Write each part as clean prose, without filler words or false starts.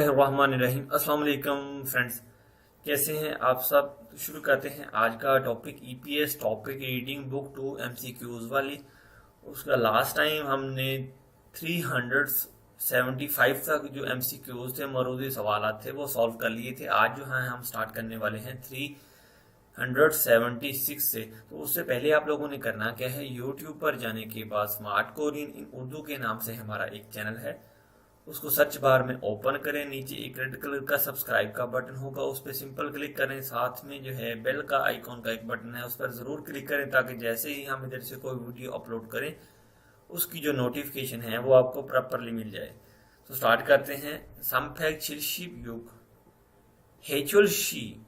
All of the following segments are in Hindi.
बिस्मिल्लाहिर्रहमानिर्रहीम। अस्सलाम वालेकुम फ्रेंड्स, कैसे हैं आप सब। तो शुरू करते हैं आज का topic EPS topic reading book 2 MCQs वाली। उसका लास्ट टाइम हमने 375 तक जो एमसीक्यूज थे, मरूदी सवालात थे, वो सॉल्व कर लिए थे। आज जो है हम स्टार्ट करने वाले हैं 376 से। तो उससे पहले आप लोगों ने करना क्या है, यूट्यूब पर जाने के बाद स्मार्ट कोरियन इन उर्दू के नाम से हमारा एक चैनल है, उसको सर्च बार में ओपन करें। नीचे एक रेड कलर का सब्सक्राइब का बटन होगा, उस पर सिंपल क्लिक करें। साथ में जो है बेल का आइकॉन का एक बटन है, उस पर जरूर क्लिक करें ताकि जैसे ही हम इधर से कोई वीडियो अपलोड करें उसकी जो नोटिफिकेशन है वो आपको प्रॉपरली मिल जाए। तो स्टार्ट करते हैं। samphek chilship yuk 해줄시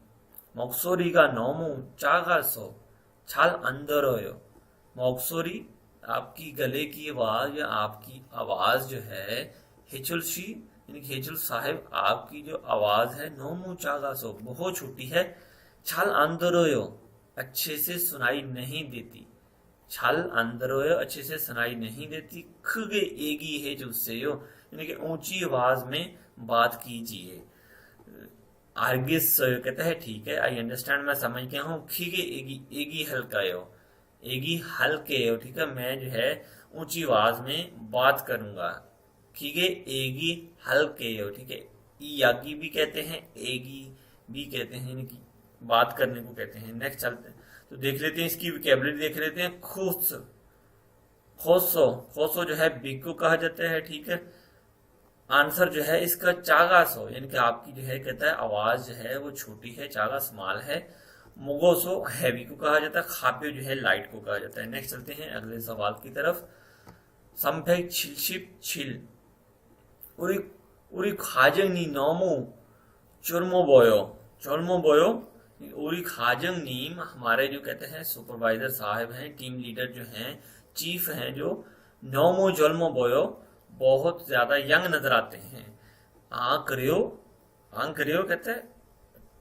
목소리가 너무 작아서 잘 안 들어요। 목소री आपकी गले की आवाज या आपकी आवाज जो है, हेचुलशी यानी कि हेचुल साहिब आपकी जो आवाज है, नोमू चागासो बहुत छोटी है, छाल आंदरोयो अच्छे से सुनाई नहीं देती, छाल आंदरोयो अच्छे से सुनाई नहीं देती, खगे एगी है जो से यानी कि ऊंची आवाज में बात कीजिए। आर्गिस कहता है ठीक है, आई अंडरस्टैंड, मैं समझ गया हूँ। खीगे एगी एगी हल्का यो, एगी हल्के हो, ठीक है, मैं जो है ऊंची आवाज में बात करूंगा। खीगे एगी हल्के हो, ठीक है। यागी भी कहते हैं, एगी भी कहते हैं, यानी कि बात करने को कहते हैं। नेक्स्ट चलते हैं, तो देख लेते हैं इसकी वोकैबुलरी देख लेते हैं। खुश खोसो, खोसो जो है बिग को कहा जाता है, ठीक है। आंसर जो है इसका चागासो, यानी कि आपकी जो है कहता है आवाज जो है वो छोटी है, चागा स्मॉल है। मुगोसो हैवी को कहा जाता है, खाप्यो जो है लाइट को कहा जाता है। नेक्स्ट चलते हैं अगले सवाल की तरफ। samphek chilship chil 우리 우리 과정이 너무 चुरमो बोयो, चुरमो बोयो। उरी खाजंग हमारे जो कहते हैं सुपरवाइजर साहब हैं, टीम लीडर जो हैं, चीफ हैं, जो नोमो जोल्मो बोयो बहुत ज्यादा यंग नजर आते हैं। आंक करियो कहते हैं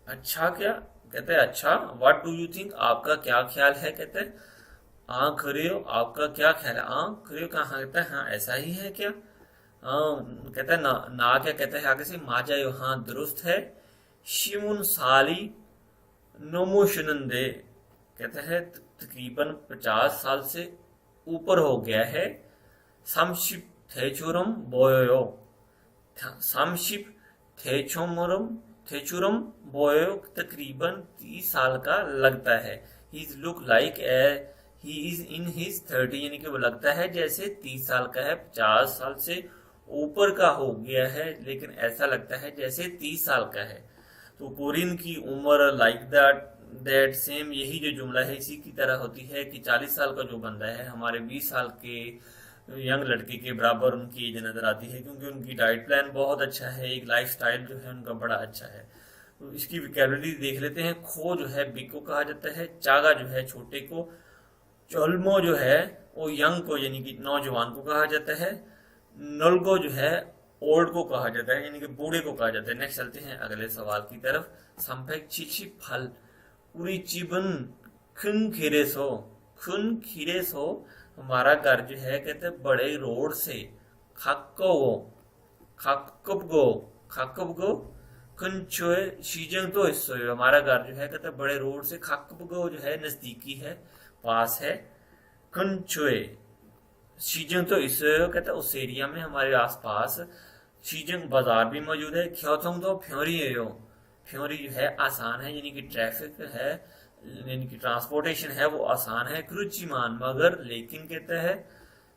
अच्छा, क्या कहते हैं अच्छा। व्हाट डू यू थिंक आपका क्या ख्याल है, कहते हैं आंख करियो आपका क्या ख्याल है। आंख करियो कहा कहता है हाँ ऐसा ही है क्या। कहता है ना क्या कहता है आगे से मा जायो, हाँ दुरुस्त है। शिमुन साली नोमोशनंदे कहता है तकरीबन 50 साल से ऊपर हो गया है। समशिप थेचुरम बोयो, समशिप थेचुरम बोयो तकरीबन 30 साल का लगता है। He look like he is in his 30, यानी कि वो लगता है जैसे 30 साल का है, 50 साल से ऊपर का हो गया है, लेकिन ऐसा लगता है जैसे 30 साल का है। तो कोरियन की उम्र लाइक दैट सेम, यही जो जुमला है इसी की तरह होती है कि 40 साल का जो बंदा है हमारे 20 साल के यंग लड़के के बराबर उनकी एज नजर आती है, क्योंकि उनकी डाइट प्लान बहुत अच्छा है, एक लाइफ स्टाइल जो है उनका बड़ा अच्छा है। तो इसकी वोकैबुलरी देख लेते हैं। खो जो है बिग को कहा जाता है, चागा जो है छोटे को, चोल्मो जो है वो यंग को यानी कि नौजवान को कहा जाता है। नलगो जो है ओल्ड को कहा जाता है, यानी कि बूढ़े को कहा जाता है। नेक्स्ट चलते हैं अगले सवाल की तरफ। samphek chilship फल उरी चिबन खुन खिरेसो, खुन खिरेसो हमारा घर जो है कहते हैं बड़े रोड से। खाको खाकबगो खाकबगो कुंचोए शीजंग तो इसो, हमारा घर जो है कहते हैं बड़े रोड से। खाकबगो जो है नजदीकी है, पास है। कुंचोए शीजंग तो इस कहता है उस एरिया में हमारे आसपास। शीजंग बाजार भी मौजूद है। ख्योथोंग तो फ्योरी है, फ्योरी जो है आसान है, यानी कि ट्रैफिक है, यानी कि ट्रांसपोर्टेशन है वो आसान है। क्रुचिमान मगर लेकिन कहता है।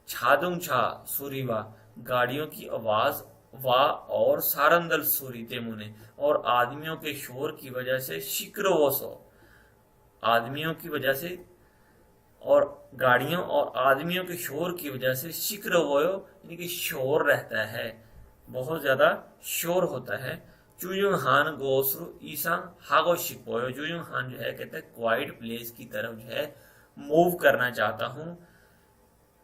छादुंग छा सुरीवा गाड़ियों की आवाज वा और सारंदल सूरी तेमुने और आदमियों के शोर की वजह से शिक्रोवसो, आदमियों की वजह से और गाड़ियों और आदमियों के शोर की वजह से शिक्रोवयो यानी कि शोर रहता है, बहुत ज्यादा शोर होता है। चुयुंग हान गोसरु ईसांग हागो शिपोयो, चुयुंग हान जो है कहते हैं क्वाइट प्लेस की तरफ जो है मूव करना चाहता हूँ।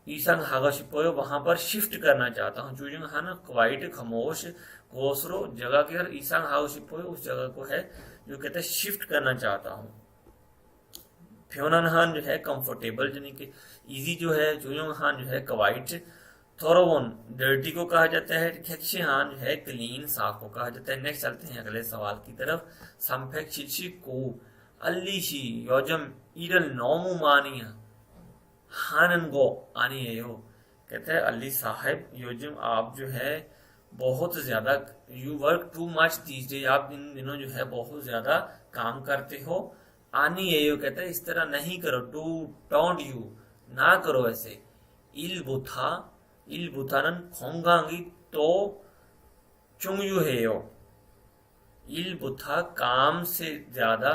ईसांग हागो शिपोयो वहां पर शिफ्ट करना चाहता हूँ। चुयुंग हान क्वाइट खामोश, गोसरो जगह के, ईसांग हागो शिपोयो उस जगह को है जो कहते हैं शिफ्ट करना चाहता हूँ। फ्योनन हान जो है कंफर्टेबल यानी कि इजी जो है, जुयोंग हान जो है क्वाइट थोरोवन डर्टी को कहा जाता है, खेक्शिहान जो है क्लीन साफ को कहा जाता है। नेक्स्ट चलते हैं अगले सवाल की तरफ। संफेक शिक्षी को अल्लीशी योजम इरल नोमु मानिया हानन गो आनियो। कहते हैं अली साहब योजम आप जो है बहुत ज्यादा you work too much these days, आप इन दिनों जो है बहुत ज्यादा काम करते हो। आनी ये कहते हैं इस तरह नहीं करो, डू डोंट यू ना करो ऐसे। इल बुथानन खोंगांगी तो चुंगयू हेयो। इल बुथा काम से ज्यादा,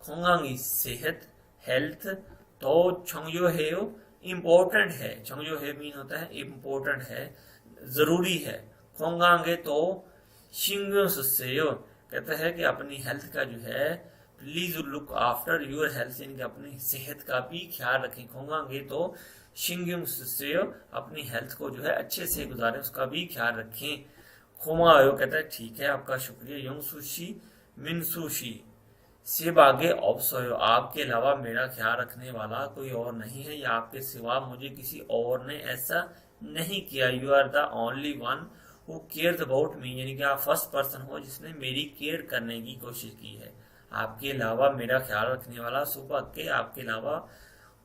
खोंगांगी सेहत हेल्थ, तो चुंगयू हेयो इम्पोर्टेंट है। चुंगयू हे मीन होता है इम्पोर्टेंट है, जरूरी है। खोंगांगे तो शिंगयो सुसेयो कहता है कि अपनी हेल्थ का जो है please look after your health, यानी कि अपनी सेहत का भी ख्याल रखें। खोंगांगे तो शिंगयुम सुसेयो अपनी हेल्थ को जो है अच्छे से गुजारें, उसका भी ख्याल रखें। खोमायो कहता है ठीक है आपका शुक्रिया। योंग सुशी मिन सुशी से बागे ऑब्सोयो आपके अलावा मेरा ख्याल रखने वाला कोई और नहीं है, या आपके सिवा मुझे किसी और ने ऐसा नहीं किया। You are the only one who cares about me, यानी कि आप फर्स्ट पर्सन हो जिसने मेरी केयर करने की कोशिश की है। आपके अलावा मेरा ख्याल रखने वाला, सुबह के आपके अलावा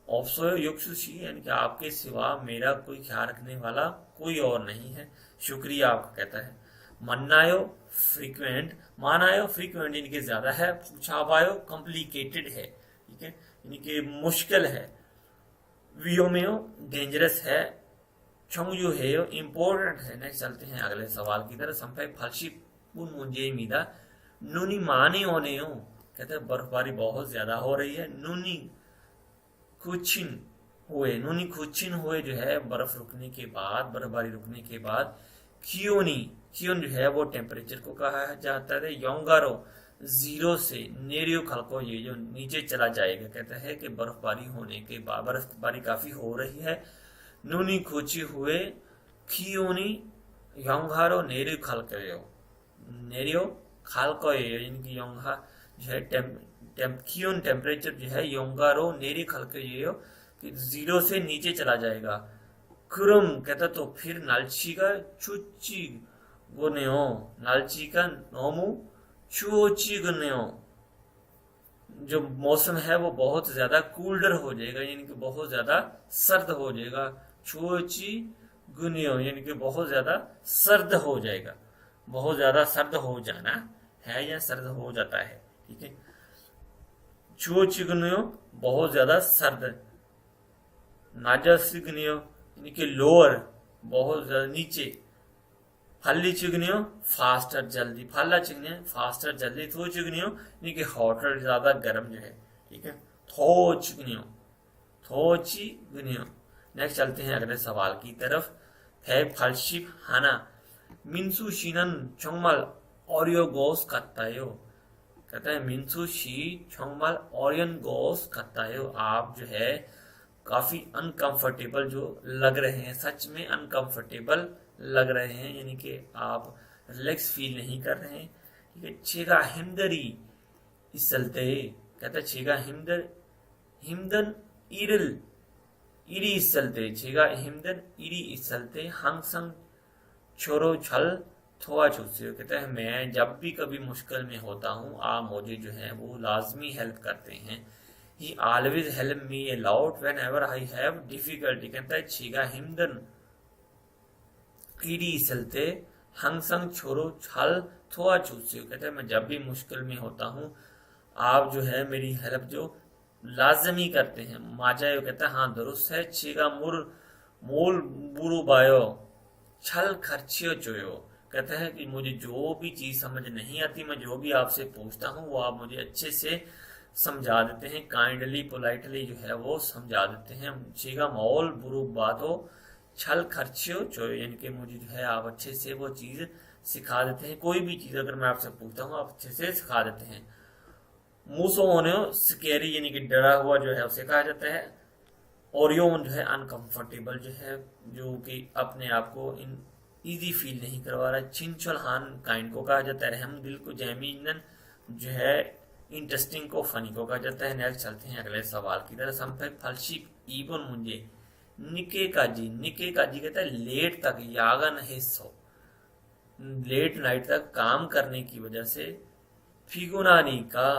ऑप्सो युक्सुशी यानी कि आपके सिवा मेरा कोई ख्याल रखने वाला कोई और नहीं है, शुक्रिया आपका कहता है। मन्नायो फ्रीक्वेंट, मानायो फ्रीक्वेंट यानी कि ज्यादा है, छापायो कॉम्प्लिकेटेड है, ठीक है यानी कि मुश्किल है। वियोमेयो डेंजरस है, चोंगयू हेयो इम्पोर्टेंट है। नेक्स्ट चलते हैं अगले सवाल की तरफ। संफेक फलशी पुन मुंजे मीदा नूनी माने होने हो कहते हैं बर्फबारी बहुत ज्यादा हो रही है। नूनी खुचिन नूनी खुचिन हुए जो है बर्फ रुकने के बाद, बर्फबारी रुकने के बाद। कियोन जो है वो टेम्परेचर को कहा जाता है। योंगारो जीरो से, नेरियो खलको ये जो नीचे चला जाएगा, कहता है कि बर्फबारी होने के बाद, बर्फबारी काफी हो रही है। नूनी खुची हुए खियोनी योंगारो नेरियो खलको, नेरियो खालको यानी कि योंगा जो है कियोन टेम्परेचर जो है योंगारो नेरी खलके ये कि जीरो से नीचे चला जाएगा। कुरम कहता तो फिर नालची का चुची गुनेओ, नालची का नोमू चुची गुनेओ, जो मौसम है वो बहुत ज्यादा कूल्डर हो जाएगा, यानी कि बहुत ज्यादा सर्द हो जाएगा। चुची गुनियो यानी कि बहुत ज्यादा सर्द हो जाएगा, बहुत ज्यादा सर्द हो जाना है या सर्द हो जाता है, ठीक है। चुओचिगनियो बहुत ज्यादा सर्द, नाजासिगनियो यानी कि लोअर बहुत ज्यादा नीचे, फल्ली चिगनियो फास्टर जल्दी, फल्ला चिगनियो फास्टर जल्दी, थो चिगनियो यानी कि हॉटर ज्यादा गर्म जो है, ठीक है। थो चिगनियो, थो चिगनियो। नेक्स्ट चलते हैं अगले सवाल की तरफ। फैब फलशिप हाना मिन्सू शीनन चोंगमल ऑरियो गोस कत्तायो, कहता है मिन्सू शी चोंगमल ऑरियन गोस कत्तायो, आप जो है काफी अनकंफर्टेबल जो लग रहे हैं, सच में अनकंफर्टेबल लग रहे हैं, यानी कि आप रिलैक्स फील नहीं कर रहे हैं, ठीक है। छेगा हिमदरी इसलते, कहता है छेगा हिमदर हिमदन इरल इरी इसलते, छेगा हिमदन इरी इसलते हंगसंग छोरो छल थोआ छुसे, कहता है मैं जब भी कभी मुश्किल में होता हूँ आप मुझे जो है वो लाजमी हेल्प करते हैं। He always help me a lot whenever I have difficulty, कहता है छीगा हिमदन ईडी इसलते हंगसंग छोरो छल थोआ छुसे, कहता है मैं जब भी मुश्किल में होता हूँ आप जो है मेरी हेल्प जो लाजमी करते हैं। माजायो कहता है हाँ दुरुस्त है। छीगा मुर मोल बुरु बायो छल खर्चियो चोयो, कहता है कि मुझे जो भी चीज समझ नहीं आती, मैं जो भी आपसे पूछता हूँ वो आप मुझे अच्छे से समझा देते हैं, काइंडली पोलाइटली जो है वो समझा देते हैं। छीगा मौल बुरु बातो छल खर्चियो चोयो, यानी कि मुझे जो है आप अच्छे से वो चीज सिखा देते हैं, कोई भी चीज अगर मैं आपसे पूछता हूँ आप अच्छे से सिखा देते हैं। मूसो होने स्केरी यानी कि डरा हुआ जो है उसे कहा जाता है। ओरियोन जो है अनकंफर्टेबल जो है, जो कि अपने आप को इन इजी फील नहीं करवा रहा है। चिंचल हान काइंड को कहा जाता है। रहम दिल को जैमीनन जो है इंटरेस्टिंग को फनी को कहा जाता है। नेक्स्ट चलते हैं अगले सवाल की तरफ। संफेक फलशिप इबन मुंजे निके काजी कहता है लेट तक, यागन हिस्सो, लेट नाइट तक काम करने की वजह से। फिगोनानी का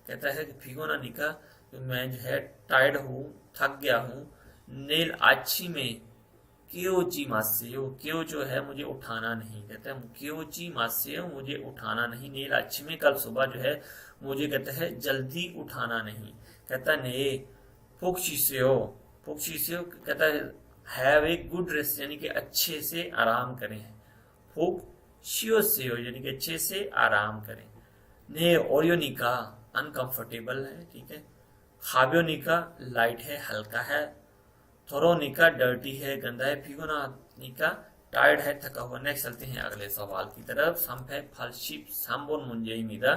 कहता है कि फिगोनानी का मैं जो है टायर्ड हूँ, थक गया हूँ। नेल आची में क्योची मासेयो, क्यों जो है मुझे उठाना नहीं, कहते हैं क्योची मासेयो मुझे उठाना नहीं। नेल आची में कल सुबह जो है मुझे कहते हैं जल्दी उठाना नहीं। कहता ने फुक्शिसेयो, फुक्शिसेयो कहता है हैव ए गुड रेस्ट, यानी कि अच्छे से आराम करें। फुक्शियोसेयो यानी कि अच्छे से आराम करें। ने ओरियोनिका अनकंफर्टेबल है, ठीक है। खाबियोनिका लाइट है, हल्का है। थोरोनिका डर्टी है, गंदा है। फिगोनानिका टायर्ड है, थका हुआ। नेक्स्ट चलते हैं अगले सवाल की तरफ। संफे फलशिप संबोन मुंजेइमिदा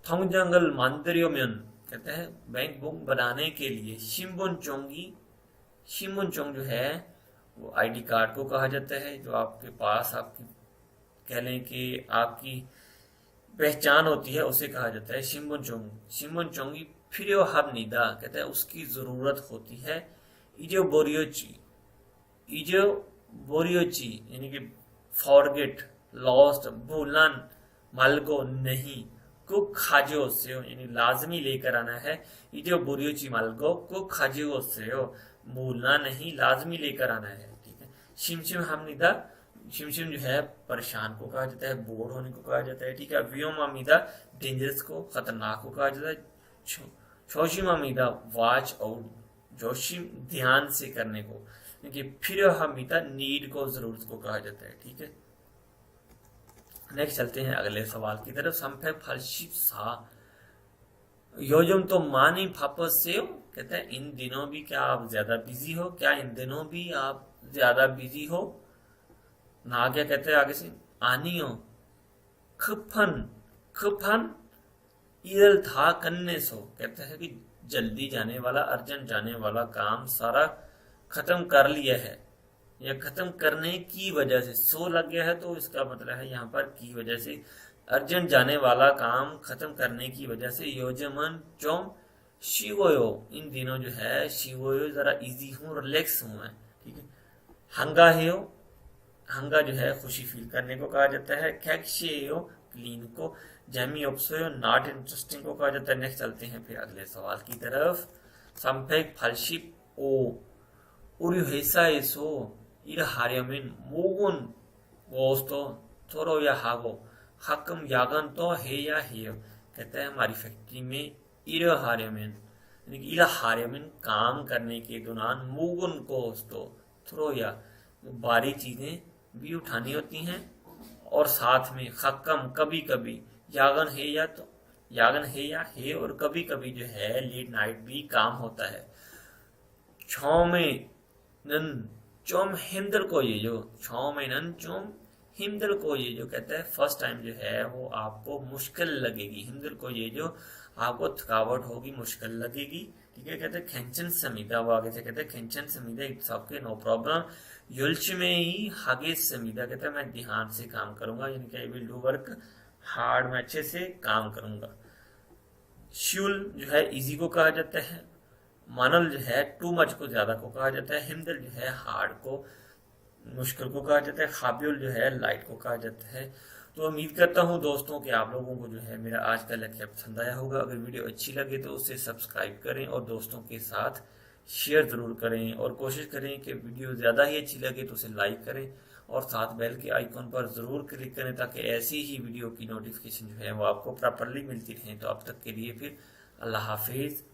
थोंगजंगल मांदरियोम्यन, कहते हैं बैंक बुक बनाने के लिए शिम्बुन चोंगी, शिम्बुन चोंग जो है वो आईडी कार्ड को कहा जाता है, जो आपके पास आपकी कह लें कि आपकी पहचान होती है, उसे कहा जाता है शिम्बुन चोंग। शिम्बुन चोंगी फिर हब निदा, कहते हैं उसकी जरूरत होती है। इजो बोरियोची, इजो बोरियोची यानी कि फॉरगेट, लॉस्ट, भूलना। मालगो नहीं। कुक खाजो से यानी लाजमी लेकर आना है। इजो बोरियोची मालगो कुक खाजो से भूलना नहीं, लाजमी लेकर आना है, ठीक है। शिमशिम हमनिदा, शिमशिम जो है परेशान को कहा जाता है, बोर होने को कहा जाता है, ठीक है। व्योमामिदा डेंजरस को, खतरनाक को कहा जाता है। छोशिमामिदा वॉच आउट, जोशिम ध्यान से करने को, क्योंकि फिर हमिता नीड को, जरूरत को कहा जाता है, ठीक है। नेक्स्ट चलते हैं अगले सवाल की तरफ। संफे फलशिप सा योजम तो मानी फापस से, कहते हैं इन दिनों भी क्या आप ज्यादा बिजी हो, क्या इन दिनों भी आप ज्यादा बिजी हो। ना क्या कहते हैं आगे से आनियो खफन, खफन इरल था कन्ने सो, कहते हैं कि जल्दी जाने वाला, अर्जेंट जाने वाला काम सारा खत्म कर लिया है, या खत्म करने की वजह से। सो लग गया है तो इसका मतलब है यहाँ पर की वजह से, अर्जेंट जाने वाला काम खत्म करने की वजह से। योजमन चोम शिवोयो, इन दिनों जो है शिवोयो जरा इजी हूँ, रिलैक्स हूँ मैं, ठीक है। हंगा हेयो, हंगा जो है खुशी फील करने को कहा जाता है। कैक्शेयो क्लीन को। जैमी ऑप्सोयो नॉट इंटरेस्टिंग को कहा जाता है। नेक्स्ट चलते हैं फिर अगले सवाल की तरफ। संफेक फलशिप ओ उरुहेसा एसो इर हार्यमिन मोगुन वोस्तो थोरो या हागो हकम यागन तो है या हेयो, कहते हैं हमारी फैक्ट्री में इर हार्यमिन यानी कि इर हार्यमिन काम करने के दौरान मोगुन को तो थोरो या भारी चीजें भी उठानी होती हैं, और साथ में हकम कभी कभी, यागन है या तो यागन है या है, और कभी कभी जो है लेट नाइट भी काम होता है। नन चोम हिमदल को, ये जो नन चोम हिमदल को, ये जो कहता है फर्स्ट टाइम जो है वो आपको मुश्किल लगेगी। हिमदल को ये जो आपको थकावट होगी, मुश्किल लगेगी, ठीक है। कहते हैं खेंचन समीदा, वो आगे से कहते हैं खेंचन Samida it's okay no problem. युल्च में ही हागे समीदा, कहता है मैं ध्यान से काम करूंगा, यानी कि I will do work hard, मैं अच्छे से काम करूंगा। श्यूल जो है इजी को कहा जाता है। मानल जो है टू मच को ज्यादा को कहा जाता है। हिमदल जो है हार्ड को, मुश्किल को कहा जाता है। खाब्युल जो है लाइट को कहा जाता है। तो उम्मीद करता हूँ दोस्तों कि आप लोगों को जो है मेरा आज का लेक्चर पसंद आया होगा। अगर वीडियो अच्छी लगे तो उसे सब्सक्राइब करें और दोस्तों के साथ शेयर जरूर करें, और कोशिश करें कि वीडियो ज्यादा ही अच्छी लगे तो उसे लाइक करें, और साथ बेल के आइकॉन पर जरूर क्लिक करें ताकि ऐसी ही वीडियो की नोटिफिकेशन जो है वो आपको प्रॉपरली मिलती रहे। तो अब तक के लिए फिर अल्लाह हाफिज।